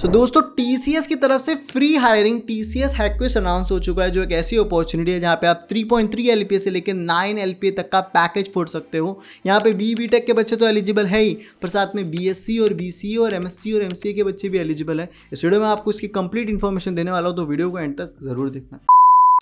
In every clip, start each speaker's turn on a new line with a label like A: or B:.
A: दोस्तों TCS की तरफ से फ्री हायरिंग TCS हैकक्वेस्ट अनाउंस हो चुका है, जो एक ऐसी अपॉर्चुनिटी है जहां पे आप 3.3 LPA से लेकर 9 LPA तक का पैकेज फोड़ सकते हो। यहां पे BTech के बच्चे तो एलिजिबल है ही, पर साथ में BSc और BCA और MSc और MCA के बच्चे भी एलिजिबल है। इस वीडियो में आपको इसकी कंप्लीट इन्फॉर्मेशन देने वाला हूं, तो वीडियो को एंड तक जरूर देखना।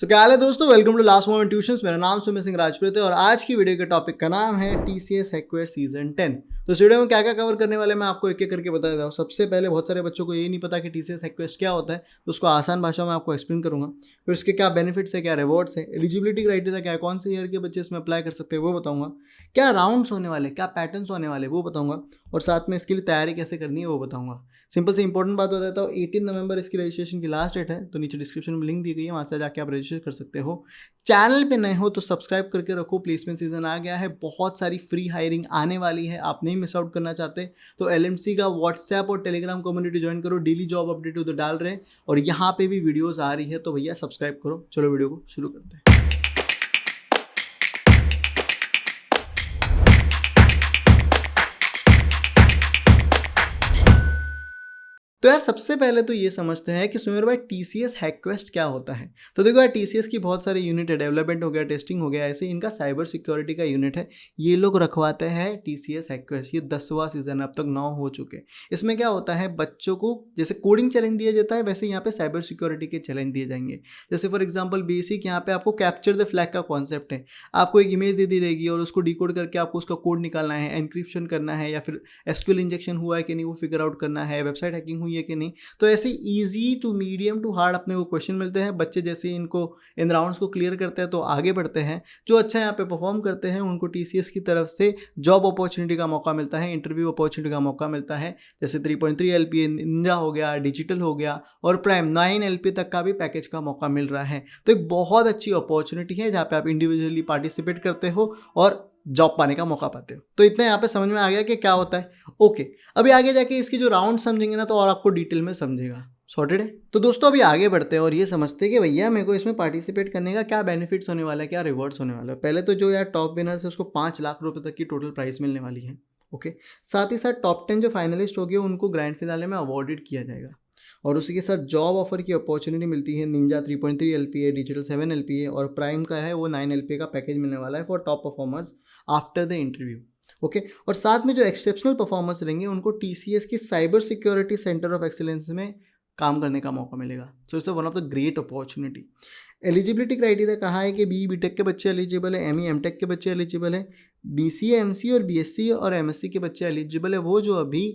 A: तो क्या हाल है दोस्तों, welcome to last moment tuitions. मेरा नाम सुमित सिंह राजपूत है और आज की वीडियो के टॉपिक का नाम है TCS हैकक्वेस्ट सीजन 10। तो इस वीडियो में क्या क्या कवर करने वाले मैं आपको एक एक करके बता देता हूँ। सबसे पहले बहुत सारे बच्चों को ये नहीं पता कि TCS हैकक्वेस्ट क्या होता है, तो उसको आसान भाषा में आपको एक्सप्लेन करूंगा। फिर उसके क्या बेनिफिट्स है, क्या रिवॉर्ड्स है, एलिजिबिलिटी क्राइटेरिया क्या है, कौन से ईयर के बच्चे इसमें अप्लाई कर सकते हैं वो बताऊंगा, क्या राउंड्स होने वाले, क्या पैटर्न्स होने वाले वो बताऊंगा, और साथ में इसके लिए तैयारी कैसे करनी है वो बताऊंगा। सिंपल से इंपॉर्टेंट बात बताता हूँ, 18 नवंबर इसकी रजिस्ट्रेशन की लास्ट डेट है, तो नीचे डिस्क्रिप्शन में लिंक दी गई है, वहाँ से जाके आप रजिस्टर कर सकते हो। चैनल पे नए हो तो सब्सक्राइब करके रखो, प्लेसमेंट सीजन आ गया है, बहुत सारी फ्री हायरिंग आने वाली है, आप नहीं मिस आउट करना चाहते तो LMC का व्हाट्सएप और टेलीग्राम कम्युनिटी ज्वाइन करो। डेली जॉब अपडेट उधर डाल रहे हैं और यहाँ पे भी वीडियोस आ रही है, तो भैया सब्सक्राइब करो। चलो वीडियो को शुरू करते हैं। तो यार सबसे पहले तो ये समझते हैं कि सुमेर भाई TCS हैकक्वेस्ट क्या होता है। तो देखो यार, TCS की बहुत सारे यूनिट है, डेवलपमेंट हो गया, टेस्टिंग हो गया, ऐसे इनका साइबर सिक्योरिटी का यूनिट है। ये लोग रखवाते हैं TCS हैकक्वेस्ट। ये 10वां सीजन है, अब तक 9 हो चुके। इसमें क्या होता है, बच्चों को जैसे कोडिंग चैलेंज दिया जाता है, वैसे यहाँ पे साइबर सिक्योरिटी के चैलेंज दिए जाएंगे। जैसे फॉर एग्जाम्पल बेसिक यहाँ पे आपको कैप्चर द फ्लैग का कॉन्सेप्ट है। आपको एक इमेज दे दी रहेगी और उसको डिकोड करके आपको उसका कोड निकालना है, एनक्रिप्शन करना है, या फिर SQL इंजेक्शन हुआ है कि नहीं वो फिगर आउट करना है, वेबसाइट हैकिंग हुई है कि नहीं। तो ऐसे easy to medium to hard अपने को क्वेश्चन मिलते हैं। बच्चे जैसे इनको इन राउंड्स को क्लियर करते हैं तो आगे बढ़ते हैं। जो अच्छा यहाँ पे परफॉर्म करते हैं उनको TCS की तरफ से जॉब अपॉर्चुनिटी का मौका मिलता है, इंटरव्यू अपॉर्चुनिटी का मौका मिलता है। जैसे 3.3 LPA निंजा हो गया, डिजिटल हो गया, और प्राइम 9 LPA तक का भी पैकेज का मौका मिल रहा है। तो एक बहुत अच्छी अपॉर्चुनिटी है जहाँ पे आप इंडिविजुअली पार्टिसिपेट करते हो और जॉब पाने का मौका पाते हो। तो इतना यहाँ पे समझ में आ गया कि क्या होता है। ओके, अभी आगे जाके इसकी जो राउंड समझेंगे ना तो और आपको डिटेल में समझेगा। सॉर्टेड है। तो दोस्तों अभी आगे बढ़ते हैं और ये समझते हैं कि भैया मेरे को इसमें पार्टिसिपेट करने का क्या बेनिफिट्स होने वाला है, क्या रिवॉर्ड्स होने वाला है। पहले तो जो यार टॉप विनर्स है उसको 5 लाख रुपए तक की टोटल प्राइस मिलने वाली है। ओके, साथ ही साथ टॉप 10 जो फाइनलिस्ट हो गए उनको ग्रैंड फिनाले में अवॉर्डेड किया जाएगा, और उसी के साथ जॉब ऑफर की अपॉर्चुनिटी मिलती है। निंजा 3.3 LPA, डिजिटल 7 LPA और प्राइम का है वो 9 LPA का पैकेज मिलने वाला है for top performers after the interview. Okay, और साथ में जो एक्सेप्शनल परफॉर्मर्स रहेंगे उनको TCS की cyber security centre of excellence में काम करने का मौका मिलेगा। So it's one of the great opportunity. Eligibility criteria कहा है कि BTech के बच्चे एलिजिबल है, ME MTech के बच्चे एलिजिबल है, BCA MCA और BSc और MSc के बच्चे एलिजिबल है। वो जो अभी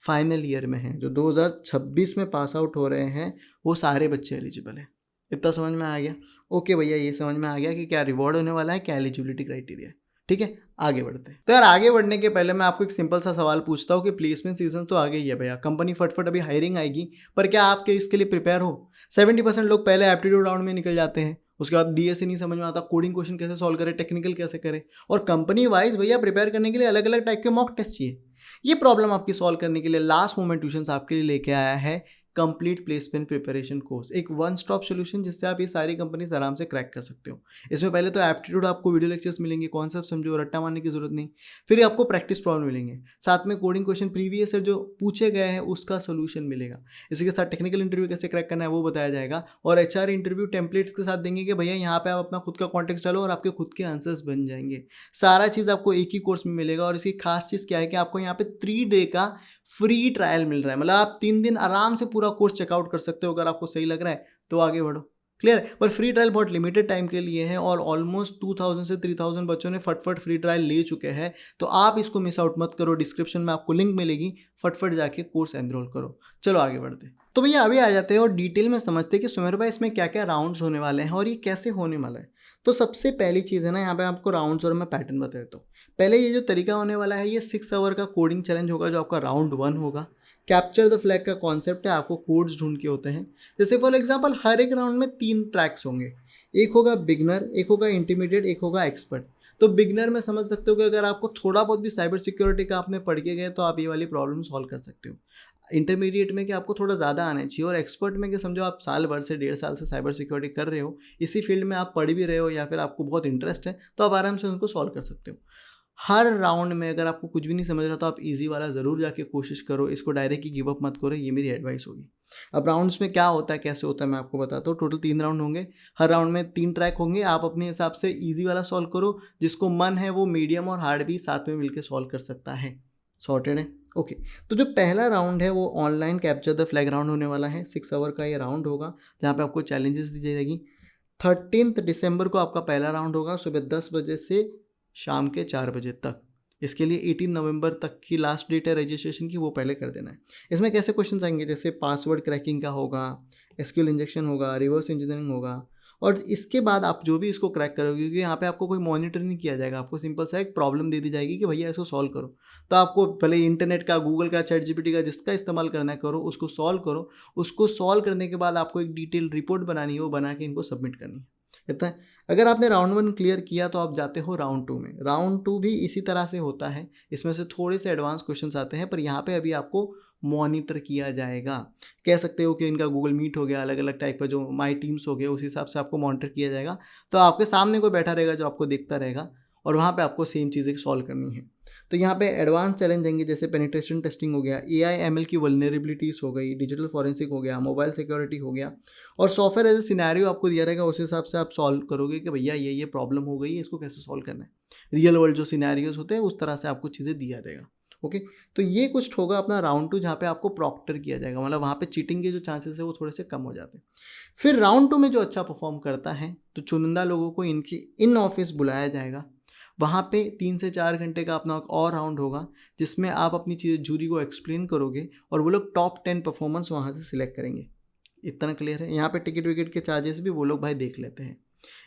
A: फाइनल ईयर में हैं, जो 2026 में पास आउट हो रहे हैं, वो सारे बच्चे एलिजिबल हैं। इतना समझ में आ गया। ओके भैया, ये समझ में आ गया कि क्या रिवॉर्ड होने वाला है, क्या एलिजिबिलिटी क्राइटेरिया। ठीक है, आगे बढ़ते हैं। तो यार आगे बढ़ने के पहले मैं आपको एक सिंपल सा सवाल पूछता हूँ कि प्लेसमेंट सीजन तो आ गई है भैया, कंपनी फटफट अभी हायरिंग आएगी, पर क्या आपके इसके लिए प्रिपेयर हो। 70% लोग पहले एप्टीट्यूड राउंड में निकल जाते हैं, उसके बाद DSA नहीं समझ में आता, कोडिंग क्वेश्चन कैसे सॉल्व करें, टेक्निकल कैसे करें, और कंपनी वाइज भैया प्रिपेयर करने के लिए अलग अलग टाइप के मॉक टेस्ट चाहिए। ये प्रॉब्लम आपकी सॉल्व करने के लिए लास्ट मोमेंट ट्यूशंस आपके लिए लेके आया है कंप्लीट प्लेसमेंट प्रिपरेशन कोर्स, एक वन स्टॉप सोल्यूशन जिससे आप ये सारी कंपनीज आराम से क्रैक कर सकते हो। इसमें पहले तो एप्टीट्यूड आपको वीडियो लेक्चर्स मिलेंगे, कॉन्सेप्ट समझो, रट्टा मारने की जरूरत नहीं। फिर आपको प्रैक्टिस प्रॉब्लम मिलेंगे, साथ में कोडिंग क्वेश्चन प्रीवियस ईयर जो पूछे गए हैं उसका सोल्यूशन मिलेगा। इसी के साथ टेक्निकल इंटरव्यू कैसे क्रैक करना है वो बताया जाएगा, और HR इंटरव्यू टेम्पलेट्स के साथ देंगे कि भैया यहाँ पे आप अपना खुद का कॉन्टेक्स्ट डालो और आपके खुद के आंसर्स बन जाएंगे। सारा चीज़ आपको एक ही कोर्स में मिलेगा, और इसकी खास चीज़ क्या है कि आपको यहाँ पे 3 डे का फ्री ट्रायल मिल रहा है। मतलब आप 3 दिन आराम से पूरा कोर्स चेकआउट कर सकते हो, अगर आपको सही लग रहा है तो आगे बढ़ो। क्लियर, पर फ्री ट्रायल बहुत लिमिटेड टाइम के लिए है और ऑलमोस्ट 2000 से 3000 बच्चों ने फटफट फ्री ट्रायल ले चुके हैं। तो आप इसको मिस आउट मत करो, डिस्क्रिप्शन में आपको लिंक मिलेगी, फटफट जाके कोर्स एनरोल करो। चलो आगे बढ़ते हैं। तो भैया अभी आ जाते हैं और डिटेल में समझते हैं कि सुमेर भाई इसमें क्या क्या राउंड्स होने वाले हैं और ये कैसे होने वाला है। तो सबसे पहली चीज़ है ना, यहाँ पे आपको राउंड्स और मैं पैटर्न बता देता हूँ। पहले ये जो तरीका होने वाला है, ये 6 आवर का कोडिंग चैलेंज होगा जो आपका राउंड 1 होगा। कैप्चर द फ्लैग का कॉन्सेप्ट है, आपको कोड्स ढूंढ के होते हैं। जैसे फॉर एग्जांपल हर एक राउंड में 3 ट्रैक्स होंगे, एक होगा बिगनर, एक होगा इंटरमीडिएट, एक होगा एक्सपर्ट। तो बिगनर में समझ सकते हो कि अगर आपको थोड़ा बहुत भी साइबर सिक्योरिटी का आपने पढ़ के गए तो आप ये वाली प्रॉब्लम सॉल्व कर सकते हो। इंटरमीडिएट में कि आपको थोड़ा ज़्यादा आना चाहिए, और एक्सपर्ट में कि समझो आप साल भर से 1.5 साल से साइबर सिक्योरिटी कर रहे हो, इसी फील्ड में आप पढ़ भी रहे हो या फिर आपको बहुत इंटरेस्ट है, तो आप आराम से उनको सॉल्व कर सकते हो। हर राउंड में अगर आपको कुछ भी नहीं समझ रहा तो आप इजी वाला ज़रूर जाके कोशिश करो, इसको डायरेक्ट ही गिव अप मत करो, ये मेरी एडवाइस होगी। अब राउंड्स में क्या होता है, कैसे होता है, मैं आपको बताता हूँ। टोटल 3 राउंड होंगे, हर राउंड में 3 ट्रैक होंगे। आप अपने हिसाब से ईजी वाला सॉल्व करो, जिसको मन है वो मीडियम और हार्ड भी साथ में मिलकर सॉल्व कर सकता है। सॉर्टेड है? ओके। तो जो पहला राउंड है वो online capture the flag round होने वाला है। 6 आवर का ये राउंड होगा, जहाँ पे आपको चैलेंजेस दी जाएगी। 13 दिसंबर को आपका पहला राउंड होगा, सुबह 10 बजे से शाम के 4 बजे तक। इसके लिए 18 नवंबर तक की लास्ट डेट है रजिस्ट्रेशन की, वो पहले कर देना है। इसमें कैसे क्वेश्चंस आएंगे, जैसे पासवर्ड क्रैकिंग का होगा, एसक्यूएल इंजेक्शन होगा, रिवर्स इंजीनियरिंग होगा। और इसके बाद आप जो भी इसको क्रैक करोगे, क्योंकि यहाँ पे आपको कोई मॉनिटर नहीं किया जाएगा, आपको सिंपल सा एक प्रॉब्लम दे दी जाएगी कि भैया इसको सॉल्व करो। तो आपको भले इंटरनेट का, गूगल का, चैट जीपीटी का, जिसका इस्तेमाल करना है करो, उसको सॉल्व करो। उसको सॉल्व करने के बाद आपको एक डिटेल रिपोर्ट बनानी है, वो बना के इनको सबमिट करनी है। इतना है। अगर आपने राउंड 1 क्लियर किया तो आप जाते हो राउंड 2 में। राउंड 2 भी इसी तरह से होता है, इसमें से थोड़े से एडवांस क्वेश्चंस आते हैं, पर यहाँ पे अभी आपको मॉनिटर किया जाएगा। कह सकते हो कि इनका गूगल मीट हो गया, अलग अलग टाइप का जो माई टीम्स हो गया, उस हिसाब से आपको मॉनिटर किया जाएगा। तो आपके सामने कोई बैठा रहेगा जो आपको देखता रहेगा, और वहाँ पे आपको सेम चीज़ें सॉल्व करनी है। तो यहाँ पे एडवांस चैलेंज देंगे, जैसे पेनिट्रेशन टेस्टिंग हो गया, AI/ML की वल्नरेबिलिटीज़ हो गई, डिजिटल फॉरेंसिक हो गया, मोबाइल सिक्योरिटी हो गया, और सॉफ्टवेयर एज ए सिनेरियो आपको दिया रहेगा। उस हिसाब से आप सॉल्व करोगे कि भैया ये प्रॉब्लम हो गई है, इसको कैसे सॉल्व करना है। रियल वर्ल्ड जो सिनेरियोज होते हैं उस तरह से आपको चीज़ें दिया रहेगा। ओके। तो ये कुछ होगा अपना राउंड 2, जहाँ पे आपको प्रॉक्टर किया जाएगा, मतलब वहाँ पे चीटिंग के जो चांसेस है वो थोड़े से कम हो जाते हैं। फिर राउंड 2 में जो अच्छा परफॉर्म करता है तो चुनिंदा लोगों को इनकी इन ऑफिस बुलाया जाएगा। वहाँ पे 3 से 4 घंटे का अपना और राउंड होगा, जिसमें आप अपनी चीज़ें जूरी को एक्सप्लेन करोगे, और वो लोग टॉप 10 परफॉर्मेंस वहाँ से सिलेक्ट करेंगे। इतना क्लियर है? यहाँ पे टिकट विकेट के चार्जेस भी वो लोग भाई देख लेते हैं।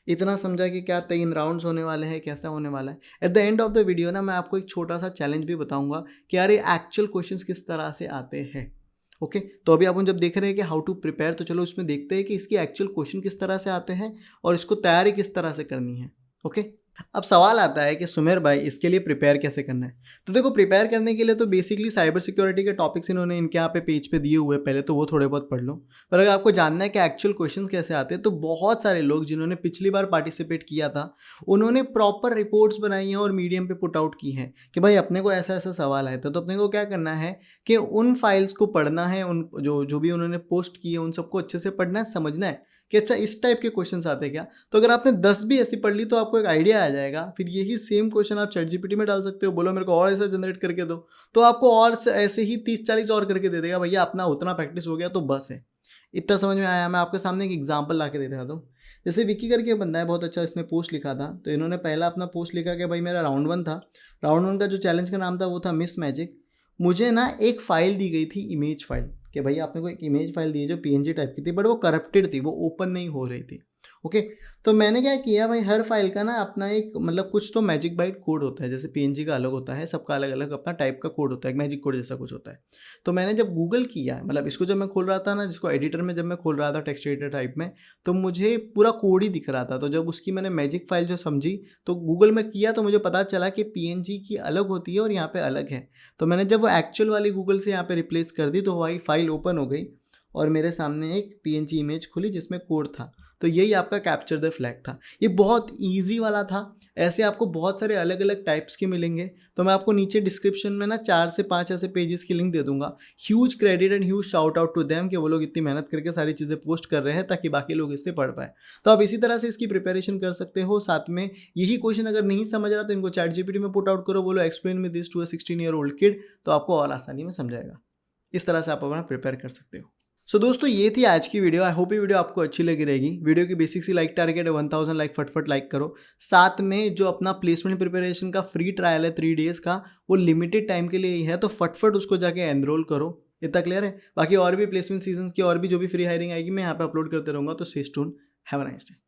A: इतना समझा कि क्या 3 राउंड्स होने वाले हैं, कैसा होने वाला है। At the end of the video ना मैं आपको एक छोटा सा चैलेंज भी बताऊंगा कि यार ये एक्चुअल क्वेश्चंस किस तरह से आते हैं। ओके। तो अभी अपन जब देख रहे हैं कि हाउ टू प्रिपेयर, तो चलो उसमें देखते हैं कि इसकी एक्चुअल क्वेश्चन किस तरह से आते हैं और इसको तैयारी किस तरह से करनी है। ओके। अब सवाल आता है कि सुमेर भाई इसके लिए प्रिपेयर कैसे करना है। तो देखो, प्रिपेयर करने के लिए तो बेसिकली साइबर सिक्योरिटी के टॉपिक्स इन्होंने इनके यहाँ पे पेज पे दिए हुए हैं, पहले तो वो थोड़े बहुत पढ़ लो। पर अगर आपको जानना है कि एक्चुअल क्वेश्चंस कैसे आते हैं, तो बहुत सारे लोग जिन्होंने पिछली बार पार्टिसिपेट किया था, उन्होंने प्रॉपर रिपोर्ट्स बनाई हैं और मीडियम पे पुट आउट की हैं कि भाई अपने को ऐसा ऐसा सवाल आया था। तो अपने को क्या करना है कि उन फाइल्स को पढ़ना है, उन जो भी उन्होंने पोस्ट किए उन सबको अच्छे से पढ़ना है, समझना है कि अच्छा इस टाइप के क्वेश्चंस आते हैं क्या। तो अगर आपने 10 भी ऐसी पढ़ ली तो आपको एक आइडिया आ जाएगा। फिर यही सेम क्वेश्चन आप चैट जीपीटी में डाल सकते हो, बोलो मेरे को और ऐसा जनरेट करके दो, तो आपको और ऐसे ही 30-40 और करके दे देगा। भैया अपना उतना प्रैक्टिस हो गया तो बस है। इतना समझ में आया? मैं आपके सामने एक एग्जाम्पल ला के देता दूँ। जैसे विकी करके बंदा है, बहुत अच्छा, इसने पोस्ट लिखा था। तो इन्होंने पहला अपना पोस्ट लिखा कि भाई मेरा राउंड 1 था। राउंड 1 का जो चैलेंज का नाम था वो था मिस मैजिक। मुझे ना एक फ़ाइल दी गई थी, इमेज फाइल, कि भाई आपने को एक इमेज फाइल दी है जो PNG टाइप की थी, बट वो करप्टेड थी, वो ओपन नहीं हो रही थी। ओके। तो मैंने क्या किया भाई, हर फाइल का ना अपना एक मतलब कुछ तो मैजिक बाइट कोड होता है। जैसे PNG का अलग होता है, सबका अलग अलग अपना टाइप का कोड होता है, एक मैजिक कोड जैसा कुछ होता है। तो मैंने जब गूगल किया, मतलब इसको जब मैं खोल रहा था ना, जिसको एडिटर में जब मैं खोल रहा था टेक्स्ट एडिटर टाइप में, तो मुझे पूरा कोड ही दिख रहा था। तो जब उसकी मैंने मैजिक फाइल जो समझी, तो गूगल में किया, तो मुझे पता चला कि PNG की अलग होती है और यहाँ पे अलग है। तो मैंने जब वो एक्चुअल वाली गूगल से यहाँ पे रिप्लेस कर दी, तो वही फाइल ओपन हो गई और मेरे सामने एक PNG इमेज खुली जिसमें कोड था। तो यही आपका कैप्चर द फ्लैग था। ये बहुत इजी वाला था। ऐसे आपको बहुत सारे अलग अलग टाइप्स के मिलेंगे। तो मैं आपको नीचे डिस्क्रिप्शन में ना 4 से 5 ऐसे पेजेस की लिंक दे दूंगा। Huge credit and huge shout out to them कि वो लोग इतनी मेहनत करके सारी चीज़ें पोस्ट कर रहे हैं ताकि बाकी लोग इससे पढ़ पाए। तो आप इसी तरह से इसकी प्रिपरेशन कर सकते हो। साथ में यही क्वेश्चन अगर नहीं समझ रहा तो इनको चैट जीपीटी में पुट आउट करो, बोलो explain me this to a 16-year-old kid, तो आपको और आसानी में समझाएगा। इस तरह से आप अपना प्रिपेयर कर सकते हो। सो दोस्तों, ये थी आज की वीडियो। आई होप ये वीडियो आपको अच्छी लगी रहेगी। वीडियो की बेसिक सी लाइक टारगेट है 1000 लाइक, फटफट लाइक करो। साथ में जो अपना प्लेसमेंट प्रिपरेशन का फ्री ट्रायल है 3 डेज़ का, वो लिमिटेड टाइम के लिए ही है, तो फटफट उसको जाके एनरोल करो। इतना क्लियर है? बाकी और भी प्लेसमेंट सीजन की और भी जो भी फ्री हायरिंग आएगी मैं यहाँ पे अपलोड करते रहूँगा। तो stay tuned. Have a nice day.